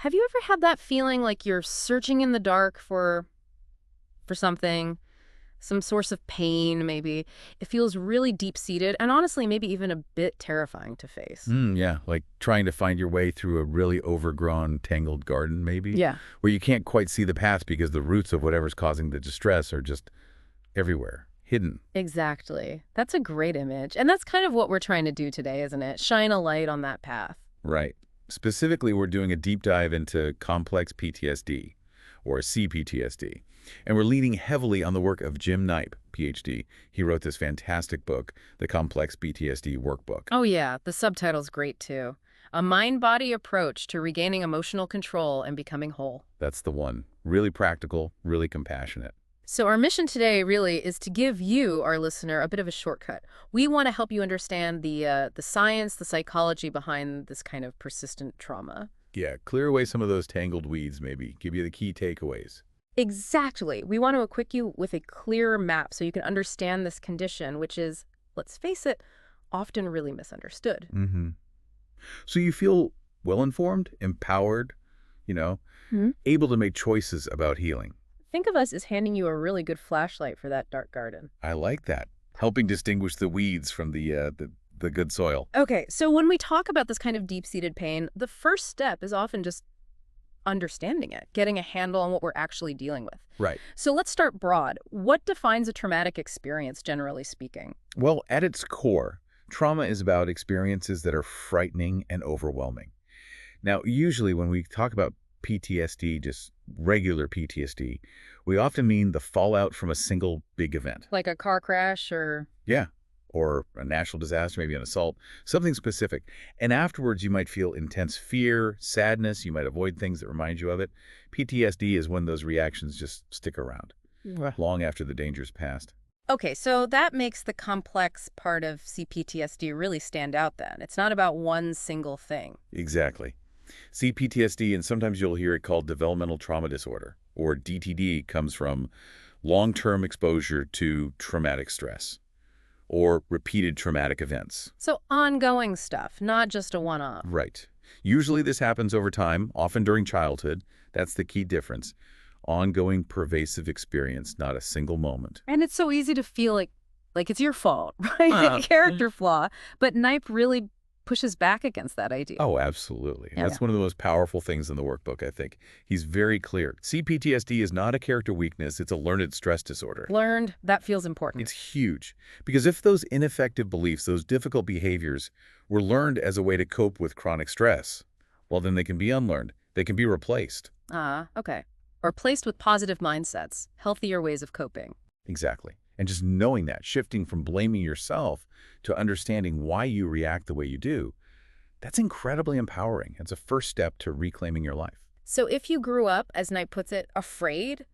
Have you ever had that feeling like you're searching in the dark for something, some source of pain maybe? It feels really deep-seated and honestly maybe even a bit terrifying to face. Yeah, like trying to find your way through a really overgrown, tangled garden, maybe, Yeah. where you can't quite see the path because the roots of whatever's causing the distress are just everywhere, hidden. Exactly. That's a great image. And that's kind of what we're trying to do today, isn't it? Shine a light on that path. Right. Specifically, we're doing a deep dive into complex PTSD, or C-PTSD, and we're leaning heavily on the work of Jim Knipe, PhD. He wrote this fantastic book, the Complex PTSD Workbook. Oh yeah, the subtitle's great too. A mind-body approach to regaining emotional control and becoming whole. That's the one. Really practical, really compassionate. So our mission today really is to give you, our listener, a bit of a shortcut. We want to help you understand the science, the psychology behind this kind of persistent trauma. Yeah, clear away some of those tangled weeds, maybe. Give you the key takeaways. Exactly. We want to equip you with a clear map so you can understand this condition, which is, let's face it, often really misunderstood. Mm-hmm. So you feel well-informed, empowered, able to make choices about healing. Think of us as handing you a really good flashlight for that dark garden. I like that. Helping distinguish the weeds from the good soil. Okay, so when we talk about this kind of deep-seated pain, the first step is often just understanding it, getting a handle on what we're actually dealing with. Right. So let's start broad. What defines a traumatic experience, generally speaking? Well, at its core, trauma is about experiences that are frightening and overwhelming. Now, usually when we talk about PTSD, just regular PTSD, we often mean the fallout from a single big event. Like a car crash or... Yeah. Or a natural disaster, maybe an assault, something specific. And afterwards, you might feel intense fear, sadness. You might avoid things that remind you of it. PTSD is when those reactions just stick around, long after the danger's passed. Okay, so that makes the complex part of C-PTSD really stand out then. It's not about one single thing. Exactly. C-PTSD, and sometimes you'll hear it called developmental trauma disorder, or DTD, comes from long-term exposure to traumatic stress or repeated traumatic events. So ongoing stuff, not just a one-off. Right. Usually this happens over time, often during childhood. That's the key difference. Ongoing, pervasive experience, not a single moment. And it's so easy to feel like it's your fault, right? Character flaw. But Knipe really pushes back against that idea. Oh, absolutely. Yeah. That's one of the most powerful things in the workbook, I think. He's very clear. C-PTSD is not a character weakness. It's a learned stress disorder. Learned, that feels important. It's huge. Because if those ineffective beliefs, those difficult behaviors, were learned as a way to cope with chronic stress, well, then they can be unlearned. They can be replaced. Okay. Or replaced with positive mindsets, healthier ways of coping. Exactly. And just knowing that, shifting from blaming yourself to understanding why you react the way you do, that's incredibly empowering. It's a first step to reclaiming your life. So if you grew up, as Knipe puts it, afraid,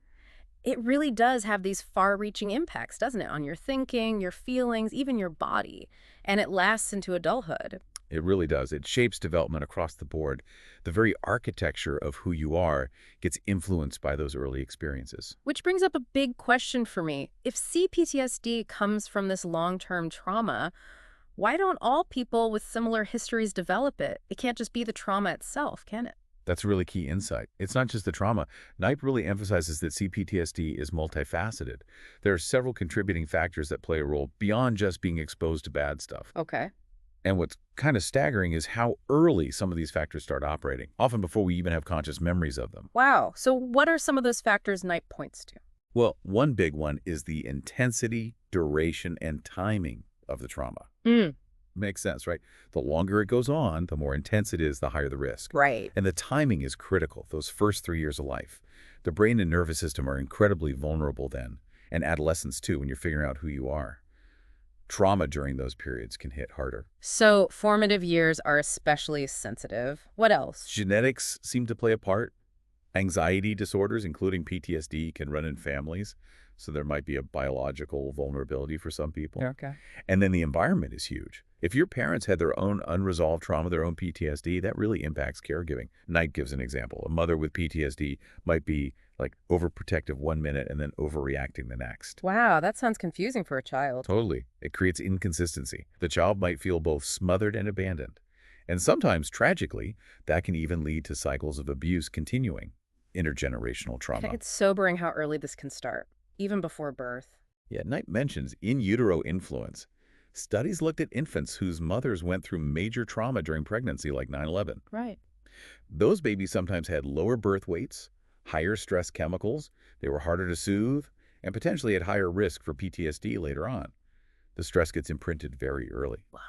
it really does have these far-reaching impacts, doesn't it, on your thinking, your feelings, even your body. And it lasts into adulthood. It really does. It shapes development across the board. The very architecture of who you are gets influenced by those early experiences. Which brings up a big question for me. If C-PTSD comes from this long-term trauma, why don't all people with similar histories develop it? It can't just be the trauma itself, can it? That's a really key insight. It's not just the trauma. Knipe really emphasizes that C-PTSD is multifaceted. There are several contributing factors that play a role beyond just being exposed to bad stuff. Okay. And what's kind of staggering is how early some of these factors start operating, often before we even have conscious memories of them. Wow. So what are some of those factors Knipe points to? Well, one big one is the intensity, duration, and timing of the trauma. Makes sense, right? The longer it goes on, the more intense it is, the higher the risk. Right. And the timing is critical, those first 3 years of life. The brain and nervous system are incredibly vulnerable then, and adolescence too, when you're figuring out who you are. Trauma during those periods can hit harder. So formative years are especially sensitive. What else? Genetics seem to play a part. Anxiety disorders, including PTSD, can run in families, so there might be a biological vulnerability for some people. Okay. And then the environment is huge. If your parents had their own unresolved trauma, their own PTSD, that really impacts caregiving. Knight gives an example. A mother with PTSD might be like overprotective 1 minute and then overreacting the next. Wow, that sounds confusing for a child. Totally. It creates inconsistency. The child might feel both smothered and abandoned. And sometimes, tragically, that can even lead to cycles of abuse continuing, intergenerational trauma. It's sobering how early this can start, even before birth. Yeah, Knight mentions in utero influence. Studies looked at infants whose mothers went through major trauma during pregnancy, like 9/11. Right. Those babies sometimes had lower birth weights, higher stress chemicals, they were harder to soothe, and potentially at higher risk for PTSD later on. The stress gets imprinted very early. Wow.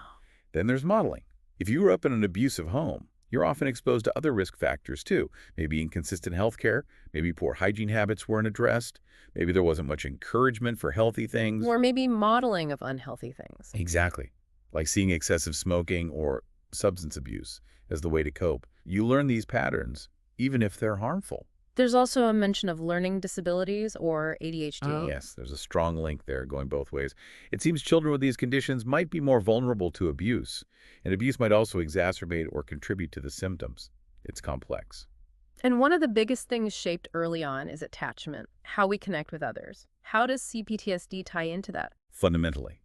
Then there's modeling. If you grew up in an abusive home, you're often exposed to other risk factors too. Maybe inconsistent health care, maybe poor hygiene habits weren't addressed, maybe there wasn't much encouragement for healthy things. Or maybe modeling of unhealthy things. Exactly. Like seeing excessive smoking or substance abuse as the way to cope. You learn these patterns, even if they're harmful. There's also a mention of learning disabilities or ADHD. Yes, there's a strong link there going both ways. It seems children with these conditions might be more vulnerable to abuse, and abuse might also exacerbate or contribute to the symptoms. It's complex. And one of the biggest things shaped early on is attachment, how we connect with others. How does CPTSD tie into that? Fundamentally,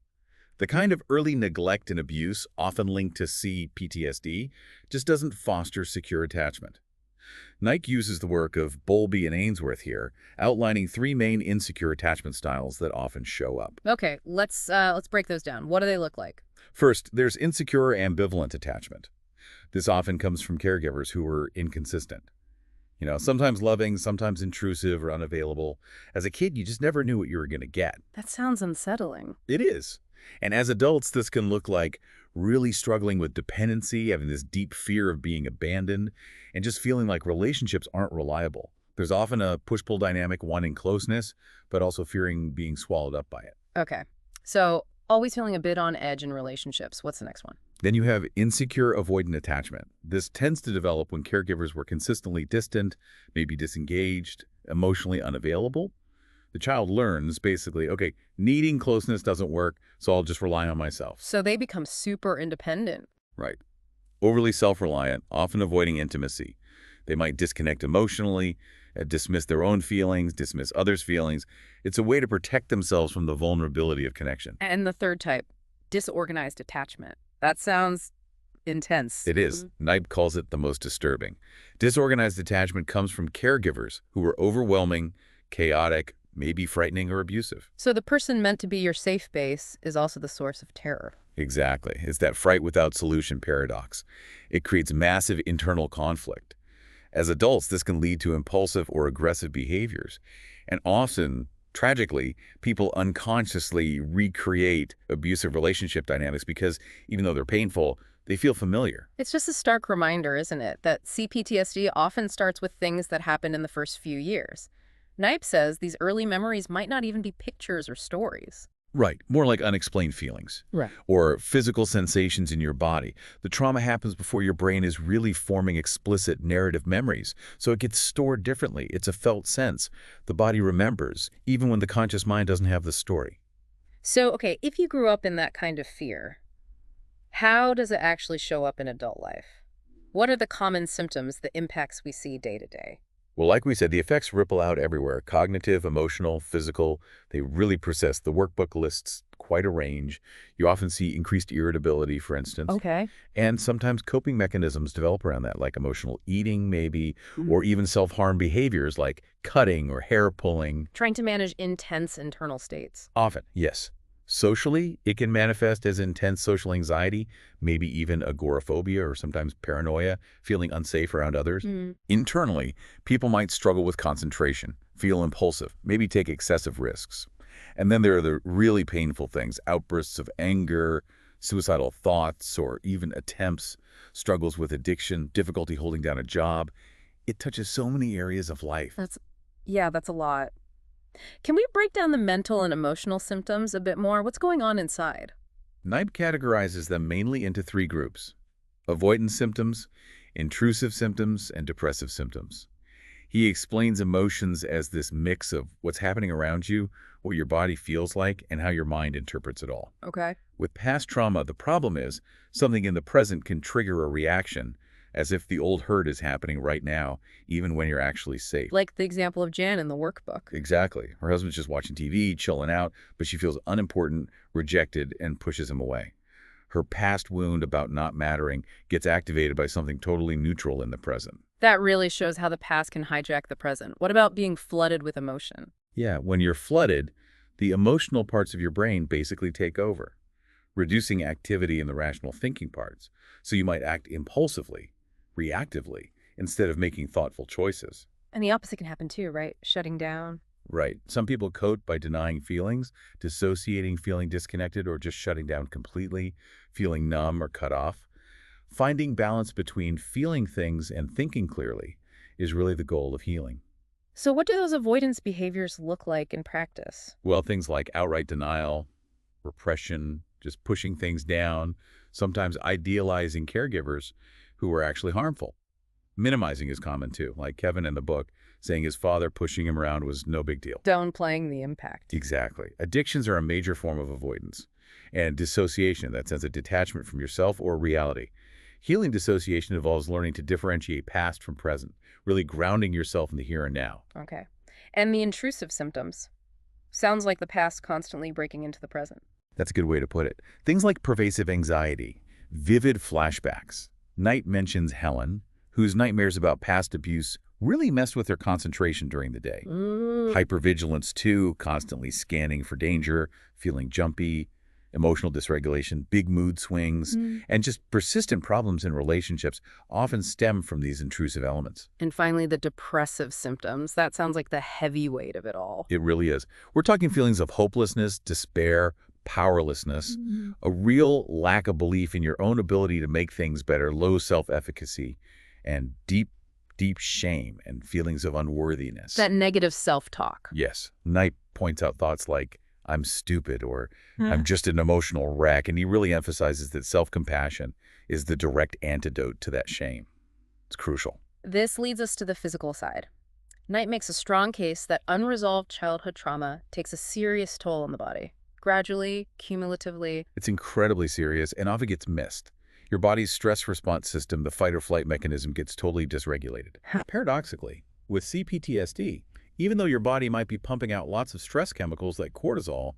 the kind of early neglect and abuse often linked to C-PTSD just doesn't foster secure attachment. Nike uses the work of Bowlby and Ainsworth here, outlining three main insecure attachment styles that often show up. Okay, let's break those down. What do they look like? First, there's insecure ambivalent attachment. This often comes from caregivers who are inconsistent. Sometimes loving, sometimes intrusive or unavailable. As a kid, you just never knew what you were going to get. That sounds unsettling. It is. And as adults, this can look like really struggling with dependency, having this deep fear of being abandoned, and just feeling like relationships aren't reliable. There's often a push-pull dynamic, wanting closeness, but also fearing being swallowed up by it. Okay, so always feeling a bit on edge in relationships. What's the next one? Then you have insecure avoidant attachment. This tends to develop when caregivers were consistently distant, maybe disengaged, emotionally unavailable. The child learns, basically, okay, needing closeness doesn't work, so I'll just rely on myself. So they become super independent. Right. Overly self-reliant, often avoiding intimacy. They might disconnect emotionally, dismiss their own feelings, dismiss others' feelings. It's a way to protect themselves from the vulnerability of connection. And the third type, disorganized attachment. That sounds intense. It is. Knipe calls it the most disturbing. Disorganized attachment comes from caregivers who are overwhelming, chaotic, maybe frightening or abusive. So the person meant to be your safe base is also the source of terror. Exactly. It's that fright without solution paradox. It creates massive internal conflict. As adults, this can lead to impulsive or aggressive behaviors. And often, tragically, people unconsciously recreate abusive relationship dynamics because even though they're painful, they feel familiar. It's just a stark reminder, isn't it, that CPTSD often starts with things that happened in the first few years. Knipe says these early memories might not even be pictures or stories. Right. More like unexplained feelings. Right. Or physical sensations in your body. The trauma happens before your brain is really forming explicit narrative memories, so it gets stored differently. It's a felt sense. The body remembers, even when the conscious mind doesn't have the story. So, okay, if you grew up in that kind of fear, how does it actually show up in adult life? What are the common symptoms, the impacts we see day to day? Well, like we said, the effects ripple out everywhere. Cognitive, emotional, physical, they really persist. The workbook lists quite a range. You often see increased irritability, for instance. Okay. And sometimes coping mechanisms develop around that, like emotional eating, maybe, or even self-harm behaviors like cutting or hair pulling. Trying to manage intense internal states. Often, yes. Socially, it can manifest as intense social anxiety, maybe even agoraphobia or sometimes paranoia, feeling unsafe around others. Internally, people might struggle with concentration, feel impulsive, maybe take excessive risks. And then there are the really painful things, outbursts of anger, suicidal thoughts, or even attempts, struggles with addiction, difficulty holding down a job. It touches so many areas of life. That's a lot. Can we break down the mental and emotional symptoms a bit more? What's going on inside? Knipe categorizes them mainly into three groups: avoidance symptoms, intrusive symptoms, and depressive symptoms. He explains emotions as this mix of what's happening around you, what your body feels like, and how your mind interprets it all. Okay. With past trauma, the problem is something in the present can trigger a reaction, as if the old hurt is happening right now, even when you're actually safe. Like the example of Jan in the workbook. Exactly. Her husband's just watching TV, chilling out, but she feels unimportant, rejected, and pushes him away. Her past wound about not mattering gets activated by something totally neutral in the present. That really shows how the past can hijack the present. What about being flooded with emotion? Yeah, when you're flooded, the emotional parts of your brain basically take over, reducing activity in the rational thinking parts. So you might act impulsively, reactively, instead of making thoughtful choices. And the opposite can happen too, right? Shutting down. Right. Some people cope by denying feelings, dissociating, feeling disconnected, or just shutting down completely, feeling numb or cut off. Finding balance between feeling things and thinking clearly is really the goal of healing. So what do those avoidance behaviors look like in practice? Well, things like outright denial, repression, just pushing things down, sometimes idealizing caregivers who are actually harmful. Minimizing is common too, like Kevin in the book, saying his father pushing him around was no big deal. Downplaying the impact. Exactly. Addictions are a major form of avoidance. And dissociation, that sense of detachment from yourself or reality. Healing dissociation involves learning to differentiate past from present, really grounding yourself in the here and now. Okay. And the intrusive symptoms. Sounds like the past constantly breaking into the present. That's a good way to put it. Things like pervasive anxiety, vivid flashbacks. Knight mentions Helen, whose nightmares about past abuse really messed with her concentration during the day. Hypervigilance, too, constantly scanning for danger, feeling jumpy, emotional dysregulation, big mood swings, and just persistent problems in relationships often stem from these intrusive elements. And finally, the depressive symptoms. That sounds like the heavy weight of it all. It really is. We're talking feelings of hopelessness, despair, powerlessness, a real lack of belief in your own ability to make things better, low self-efficacy, and deep shame and feelings of unworthiness. That negative self-talk. Yes. Knight points out thoughts like, I'm stupid, or I'm just an emotional wreck, and he really emphasizes that self-compassion is the direct antidote to that shame. It's crucial. This leads us to the physical side. Knight makes a strong case that unresolved childhood trauma takes a serious toll on the body. Gradually, cumulatively. It's incredibly serious and often gets missed. Your body's stress response system, the fight or flight mechanism, gets totally dysregulated. Paradoxically, with C-PTSD, even though your body might be pumping out lots of stress chemicals like cortisol,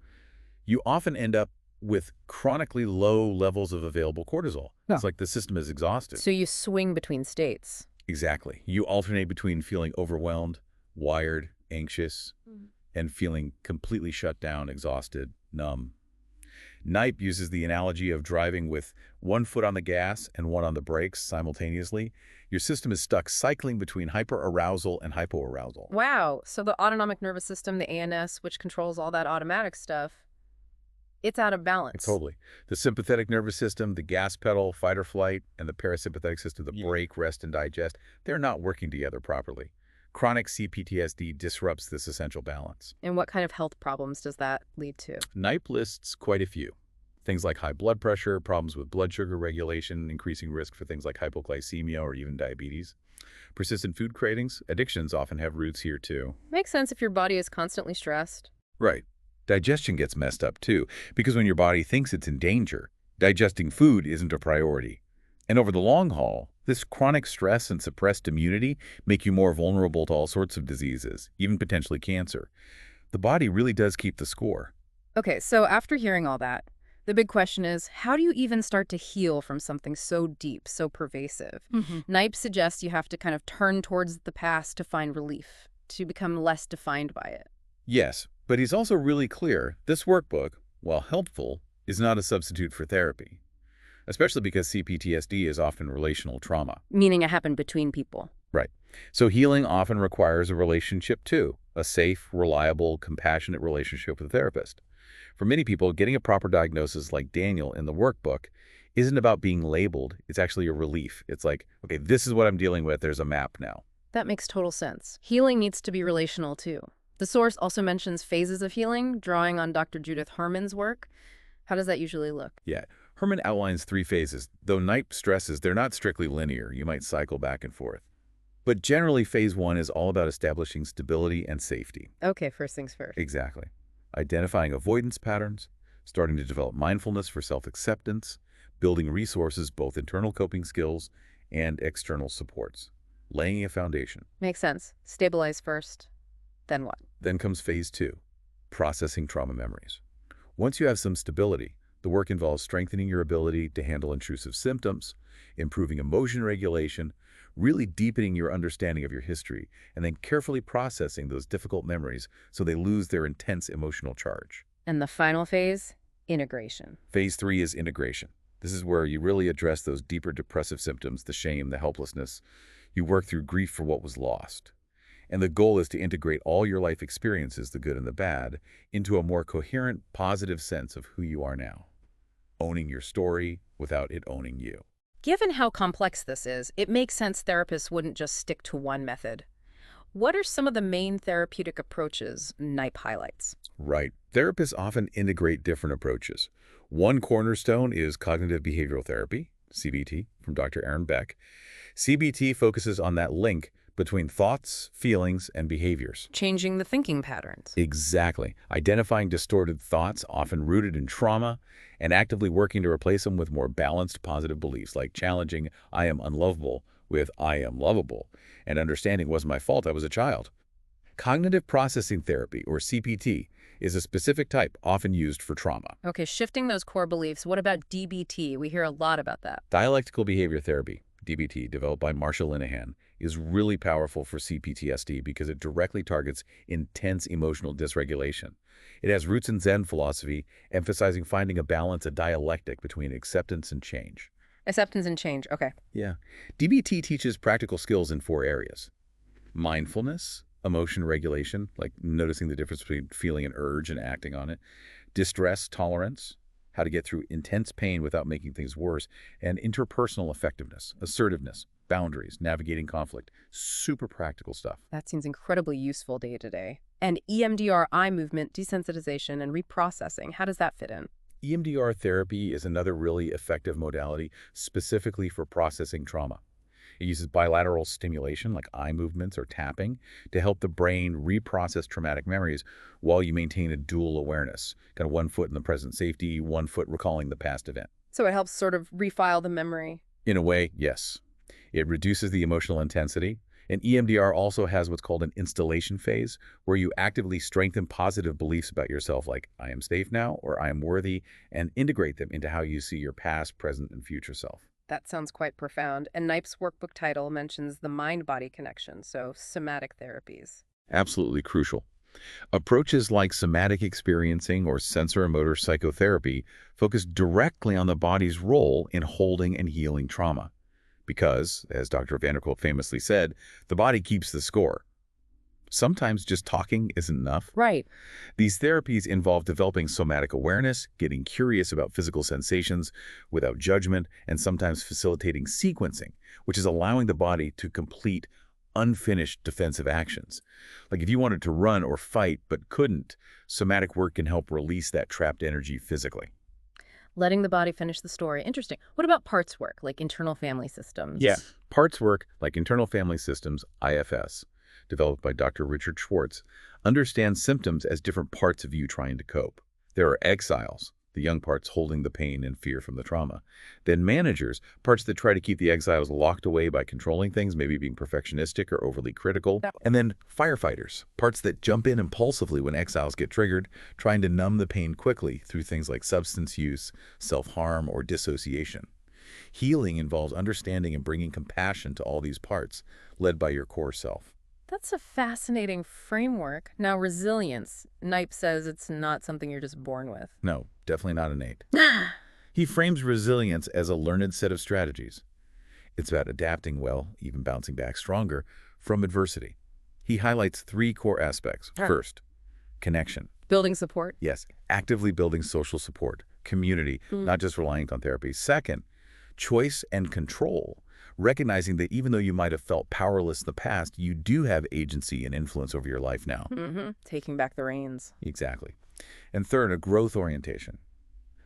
you often end up with chronically low levels of available cortisol. It's like the system is exhausted. So you swing between states. Exactly. You alternate between feeling overwhelmed, wired, anxious, and feeling completely shut down, exhausted, numb. Knight uses the analogy of driving with one foot on the gas and one on the brakes simultaneously. Your system is stuck cycling between hyperarousal and hypoarousal. Wow. So the autonomic nervous system, the ANS, which controls all that automatic stuff, it's out of balance. Totally. The sympathetic nervous system, the gas pedal, fight or flight, and the parasympathetic system, the brake, rest, and digest, they're not working together properly. Chronic C-PTSD disrupts this essential balance. And what kind of health problems does that lead to? Knight lists quite a few. Things like high blood pressure, problems with blood sugar regulation, increasing risk for things like hypoglycemia or even diabetes. Persistent food cravings, addictions often have roots here too. Makes sense if your body is constantly stressed. Right. Digestion gets messed up too, because when your body thinks it's in danger, digesting food isn't a priority. And over the long haul, this chronic stress and suppressed immunity make you more vulnerable to all sorts of diseases, even potentially cancer. The body really does keep the score. Okay, so after hearing all that, the big question is, how do you even start to heal from something so deep, so pervasive? Knight suggests you have to kind of turn towards the past to find relief, to become less defined by it. Yes, but he's also really clear this workbook, while helpful, is not a substitute for therapy, especially because C-PTSD is often relational trauma. Meaning it happened between people. Right. So healing often requires a relationship too, a safe, reliable, compassionate relationship with a therapist. For many people, getting a proper diagnosis like Daniel in the workbook isn't about being labeled. It's actually a relief. It's like, okay, this is what I'm dealing with. There's a map now. That makes total sense. Healing needs to be relational too. The source also mentions phases of healing, drawing on Dr. Judith Herman's work. How does that usually look? Yeah. Herman outlines 3 phases, though Knight stresses they're not strictly linear. You might cycle back and forth. But generally, phase 1 is all about establishing stability and safety. Okay, first things first. Exactly. Identifying avoidance patterns, starting to develop mindfulness for self-acceptance, building resources, both internal coping skills and external supports, laying a foundation. Makes sense. Stabilize first. Then what? Then comes phase 2, processing trauma memories. Once you have some stability, the The work involves strengthening your ability to handle intrusive symptoms, improving emotion regulation, really deepening your understanding of your history, and then carefully processing those difficult memories so they lose their intense emotional charge. And the final phase, integration. Phase 3 is integration. This is where you really address those deeper depressive symptoms, the shame, the helplessness. You work through grief for what was lost. And the goal is to integrate all your life experiences, the good and the bad, into a more coherent, positive sense of who you are now. Owning your story without it owning you. Given how complex this is, it makes sense therapists wouldn't just stick to one method. What are some of the main therapeutic approaches Knipe highlights? Right. Therapists often integrate different approaches. One cornerstone is cognitive behavioral therapy, CBT, from Dr. Aaron Beck. CBT focuses on that link between thoughts, feelings, and behaviors. Changing the thinking patterns. Exactly. Identifying distorted thoughts, often rooted in trauma, and actively working to replace them with more balanced, positive beliefs, like challenging "I am unlovable" with "I am lovable," and understanding "it wasn't my fault, I was a child." Cognitive processing therapy, or CPT, is a specific type often used for trauma. Okay, shifting those core beliefs. What about DBT? We hear a lot about that. Dialectical behavior therapy, DBT, developed by Marsha Linehan, is really powerful for C-PTSD because it directly targets intense emotional dysregulation. It has roots in Zen philosophy, emphasizing finding a balance, a dialectic between acceptance and change. Acceptance and change. Okay. Yeah. DBT teaches practical skills in 4 areas: mindfulness, emotion regulation, like noticing the difference between feeling an urge and acting on it; distress tolerance, how to get through intense pain without making things worse; and interpersonal effectiveness, assertiveness, boundaries, navigating conflict. Super practical stuff. That seems incredibly useful day to day. And EMDR, eye movement, desensitization, and reprocessing. How does that fit in? EMDR therapy is another really effective modality specifically for processing trauma. It uses bilateral stimulation, like eye movements or tapping, to help the brain reprocess traumatic memories while you maintain a dual awareness, kind of one foot in the present safety, one foot recalling the past event. So it helps sort of refile the memory. In a way, yes. It reduces the emotional intensity. And EMDR also has what's called an installation phase, where you actively strengthen positive beliefs about yourself, like "I am safe now" or "I am worthy," and integrate them into how you see your past, present, and future self. That sounds quite profound. And Knipe's workbook title mentions the mind-body connection, so somatic therapies. Absolutely crucial. Approaches like somatic experiencing or sensorimotor psychotherapy focus directly on the body's role in holding and healing trauma. Because, as Dr. Vanderkolk famously said, the body keeps the score. Sometimes just talking isn't enough. Right. These therapies involve developing somatic awareness, getting curious about physical sensations without judgment, and sometimes facilitating sequencing, which is allowing the body to complete unfinished defensive actions. Like if you wanted to run or fight but couldn't, somatic work can help release that trapped energy physically. Letting the body finish the story. Interesting. What about parts work, like internal family systems? Yeah. Parts work, like internal family systems, IFS, developed by Dr. Richard Schwartz, understands symptoms as different parts of you trying to cope. There are exiles, the young parts holding the pain and fear from the trauma. Then managers, parts that try to keep the exiles locked away by controlling things, maybe being perfectionistic or overly critical. And then firefighters, parts that jump in impulsively when exiles get triggered, trying to numb the pain quickly through things like substance use, self-harm, or dissociation. Healing involves understanding and bringing compassion to all these parts, led by your core self. That's a fascinating framework. Now, resilience. Knipe says it's not something you're just born with. No, definitely not innate. He frames resilience as a learned set of strategies. It's about adapting well, even bouncing back stronger, from adversity. He highlights 3 core aspects. First, connection. Building support. Yes, actively building social support, community, not just relying on therapy. Second, choice and control. Recognizing that even though you might have felt powerless in the past, you do have agency and influence over your life now. Taking back the reins. Exactly. And third, a growth orientation.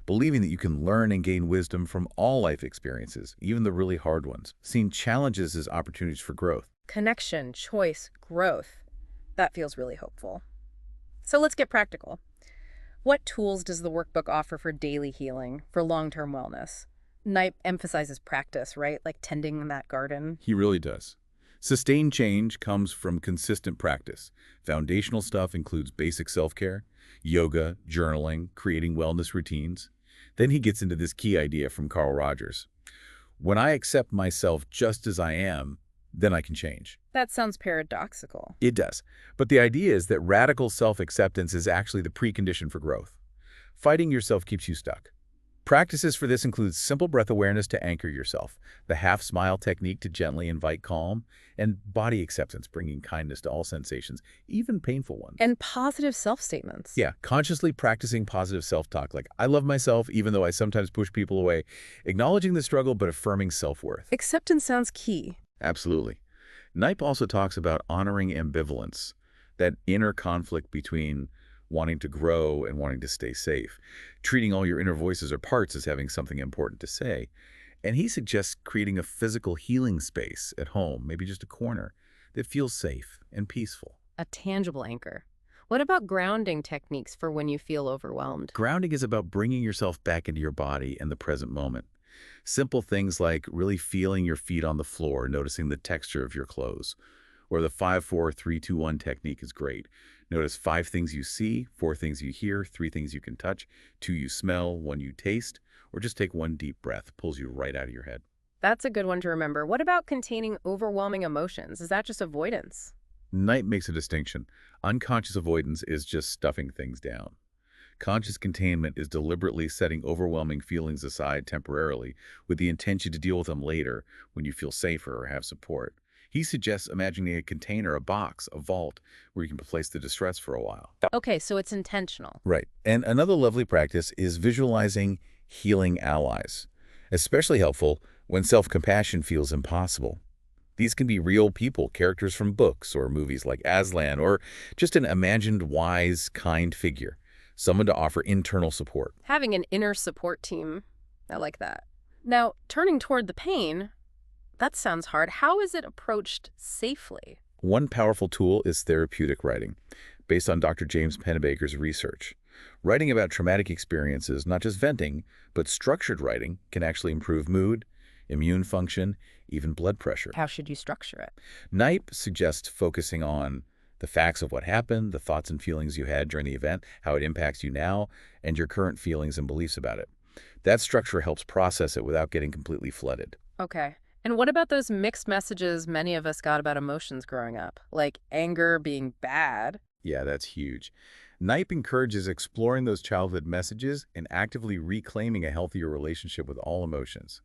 Believing that you can learn and gain wisdom from all life experiences, even the really hard ones. Seeing challenges as opportunities for growth. Connection, choice, growth. That feels really hopeful. So let's get practical. What tools does the workbook offer for daily healing, for long-term wellness? Knipe emphasizes practice, right? Like tending that garden. He really does. Sustained change comes from consistent practice. Foundational stuff includes basic self-care, yoga, journaling, creating wellness routines. Then he gets into this key idea from Carl Rogers. When I accept myself just as I am, then I can change. That sounds paradoxical. It does. But the idea is that radical self-acceptance is actually the precondition for growth. Fighting yourself keeps you stuck. Practices for this include simple breath awareness to anchor yourself, the half-smile technique to gently invite calm, and body acceptance, bringing kindness to all sensations, even painful ones. And positive self-statements. Yeah, consciously practicing positive self-talk, like, I love myself even though I sometimes push people away, acknowledging the struggle but affirming self-worth. Acceptance sounds key. Absolutely. Knipe also talks about honoring ambivalence, that inner conflict between wanting to grow and wanting to stay safe, treating all your inner voices or parts as having something important to say. And he suggests creating a physical healing space at home, maybe just a corner, that feels safe and peaceful. A tangible anchor. What about grounding techniques for when you feel overwhelmed? Grounding is about bringing yourself back into your body and the present moment. Simple things like really feeling your feet on the floor, noticing the texture of your clothes. Or the 5-4-3-2-1 technique is great. Notice 5 things you see, 4 things you hear, 3 things you can touch, 2 you smell, 1 you taste, or just take 1 deep breath, pulls you right out of your head. That's a good one to remember. What about containing overwhelming emotions? Is that just avoidance? Knight makes a distinction. Unconscious avoidance is just stuffing things down. Conscious containment is deliberately setting overwhelming feelings aside temporarily with the intention to deal with them later when you feel safer or have support. He suggests imagining a container, a box, a vault, where you can place the distress for a while. Okay, so it's intentional. Right. And another lovely practice is visualizing healing allies, especially helpful when self-compassion feels impossible. These can be real people, characters from books or movies like Aslan, or just an imagined wise, kind figure, someone to offer internal support. Having an inner support team, I like that. Now, turning toward the pain, that sounds hard. How is it approached safely? One powerful tool is therapeutic writing, based on Dr. James Pennebaker's research. Writing about traumatic experiences, not just venting, but structured writing, can actually improve mood, immune function, even blood pressure. How should you structure it? Knipe suggests focusing on the facts of what happened, the thoughts and feelings you had during the event, how it impacts you now, and your current feelings and beliefs about it. That structure helps process it without getting completely flooded. Okay. And what about those mixed messages many of us got about emotions growing up, like anger being bad? Yeah, that's huge. Knipe encourages exploring those childhood messages and actively reclaiming a healthier relationship with all emotions.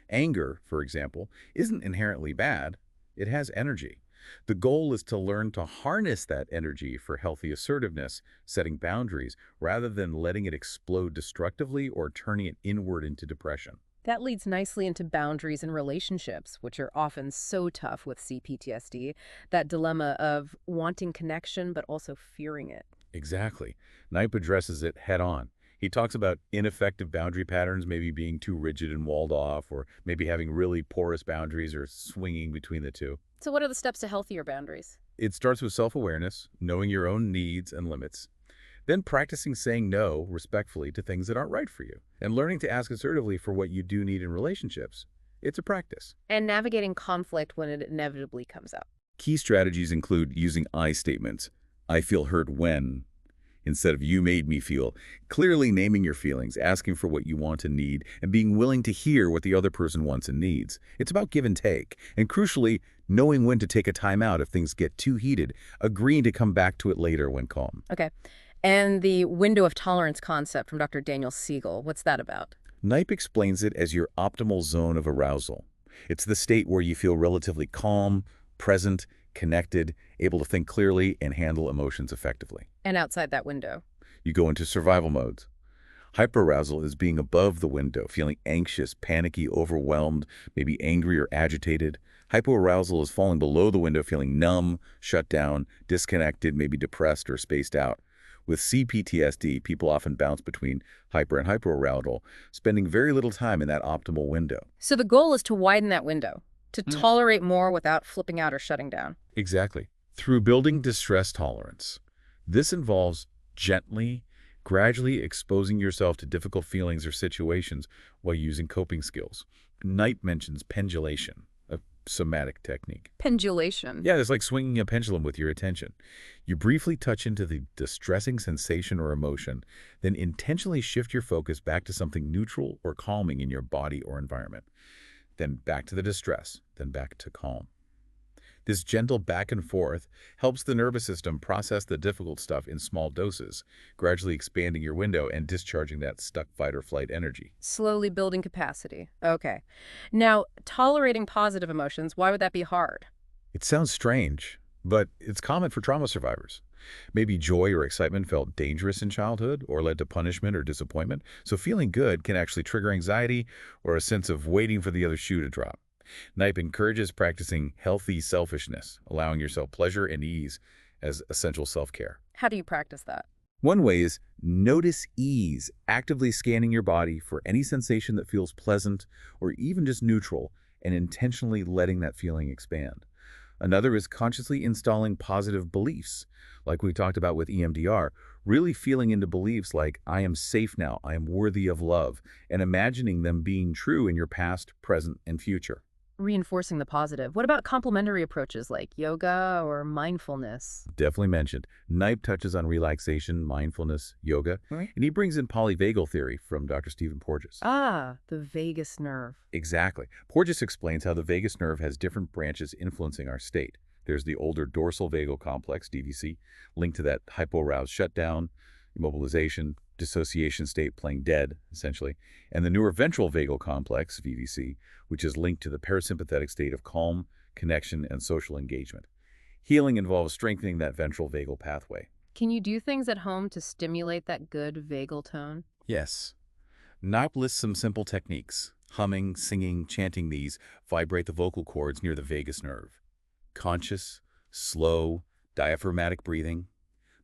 Anger, for example, isn't inherently bad. It has energy. The goal is to learn to harness that energy for healthy assertiveness, setting boundaries, rather than letting it explode destructively or turning it inward into depression. That leads nicely into boundaries in relationships, which are often so tough with C-PTSD, that dilemma of wanting connection but also fearing it. Exactly. Knipe addresses it head on. He talks about ineffective boundary patterns, maybe being too rigid and walled off, or maybe having really porous boundaries or swinging between the two. So what are the steps to healthier boundaries? It starts with self-awareness, knowing your own needs and limits, then practicing saying no respectfully to things that aren't right for you, and learning to ask assertively for what you do need in relationships. It's a practice. And navigating conflict when it inevitably comes up. Key strategies include using I statements. I feel hurt when, instead of you made me feel. Clearly naming your feelings, asking for what you want and need, and being willing to hear what the other person wants and needs. It's about give and take. And crucially, knowing when to take a time out if things get too heated, agreeing to come back to it later when calm. Okay. And the window of tolerance concept from Dr. Daniel Siegel, what's that about? Knipe explains it as your optimal zone of arousal. It's the state where you feel relatively calm, present, connected, able to think clearly, and handle emotions effectively. And outside that window? You go into survival modes. Hyperarousal is being above the window, feeling anxious, panicky, overwhelmed, maybe angry or agitated. Hypoarousal is falling below the window, feeling numb, shut down, disconnected, maybe depressed or spaced out. With C-PTSD, people often bounce between hyper and hypoarousal, spending very little time in that optimal window. So the goal is to widen that window, to tolerate more without flipping out or shutting down. Exactly. Through building distress tolerance. This involves gently, gradually exposing yourself to difficult feelings or situations while using coping skills. Knipe mentions pendulation, a somatic technique. Pendulation. Yeah, it's like swinging a pendulum with your attention. You briefly touch into the distressing sensation or emotion, then intentionally shift your focus back to something neutral or calming in your body or environment. Then back to the distress, then back to calm. This gentle back and forth helps the nervous system process the difficult stuff in small doses, gradually expanding your window and discharging that stuck fight or flight energy. Slowly building capacity. Okay. Now, tolerating positive emotions, why would that be hard? It sounds strange, but it's common for trauma survivors. Maybe joy or excitement felt dangerous in childhood or led to punishment or disappointment, so feeling good can actually trigger anxiety or a sense of waiting for the other shoe to drop. Knipe encourages practicing healthy selfishness, allowing yourself pleasure and ease as essential self-care. How do you practice that? One way is notice ease, actively scanning your body for any sensation that feels pleasant or even just neutral, and intentionally letting that feeling expand. Another is consciously installing positive beliefs, like we talked about with EMDR, really feeling into beliefs like, I am safe now, I am worthy of love, and imagining them being true in your past, present, and future. Reinforcing the positive. What about complementary approaches like yoga or mindfulness? Definitely mentioned. Knipe touches on relaxation, mindfulness, yoga, and he brings in polyvagal theory from Dr. Stephen Porges. Ah, the vagus nerve. Exactly. Porges explains how the vagus nerve has different branches influencing our state. There's the older dorsal vagal complex, DVC, linked to that hypoaroused shutdown, immobilization, dissociation state, playing dead, essentially, and the newer ventral vagal complex, VVC, which is linked to the parasympathetic state of calm, connection, and social engagement. Healing involves strengthening that ventral vagal pathway. Can you do things at home to stimulate that good vagal tone? Yes. Knipe lists some simple techniques. Humming, singing, chanting these vibrate the vocal cords near the vagus nerve. Conscious, slow, diaphragmatic breathing.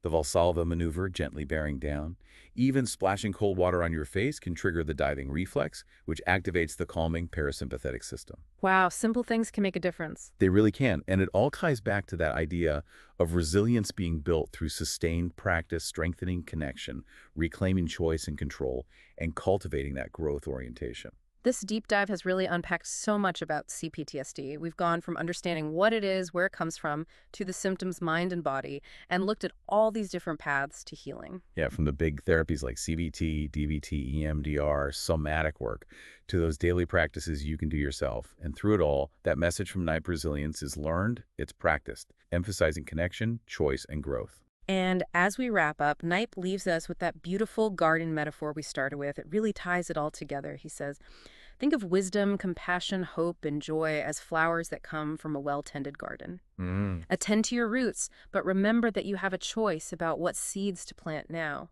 The Valsalva maneuver, gently bearing down. Even splashing cold water on your face can trigger the diving reflex, which activates the calming parasympathetic system. Wow, simple things can make a difference. They really can, and it all ties back to that idea of resilience being built through sustained practice, strengthening connection, reclaiming choice and control, and cultivating that growth orientation. This deep dive has really unpacked so much about C-PTSD. We've gone from understanding what it is, where it comes from, to the symptoms, mind and body, and looked at all these different paths to healing. Yeah, from the big therapies like CBT, DBT, EMDR, somatic work, to those daily practices you can do yourself. And through it all, that message from Knipe Resilience is learned, it's practiced, emphasizing connection, choice, and growth. And as we wrap up, Knipe leaves us with that beautiful garden metaphor we started with. It really ties it all together. He says, think of wisdom, compassion, hope, and joy as flowers that come from a well-tended garden. Attend to your roots, but remember that you have a choice about what seeds to plant now.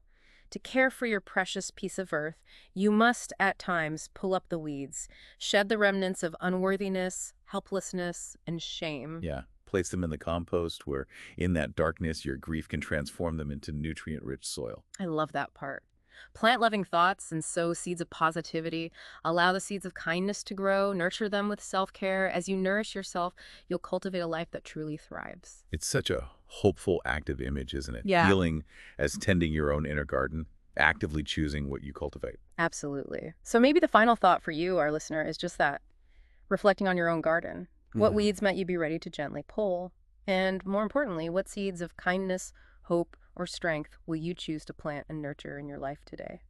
To care for your precious piece of earth, you must, at times, pull up the weeds, shed the remnants of unworthiness, helplessness, and shame. Yeah. Place them in the compost where, in that darkness, your grief can transform them into nutrient-rich soil. I love that part. Plant loving thoughts and sow seeds of positivity. Allow the seeds of kindness to grow. Nurture them with self-care. As you nourish yourself, you'll cultivate a life that truly thrives. It's such a hopeful, active image, isn't it? Yeah. Healing as tending your own inner garden, actively choosing what you cultivate. Absolutely. So maybe the final thought for you, our listener, is just that. Reflecting on your own garden. What weeds might you be ready to gently pull? And more importantly, what seeds of kindness, hope, or strength will you choose to plant and nurture in your life today?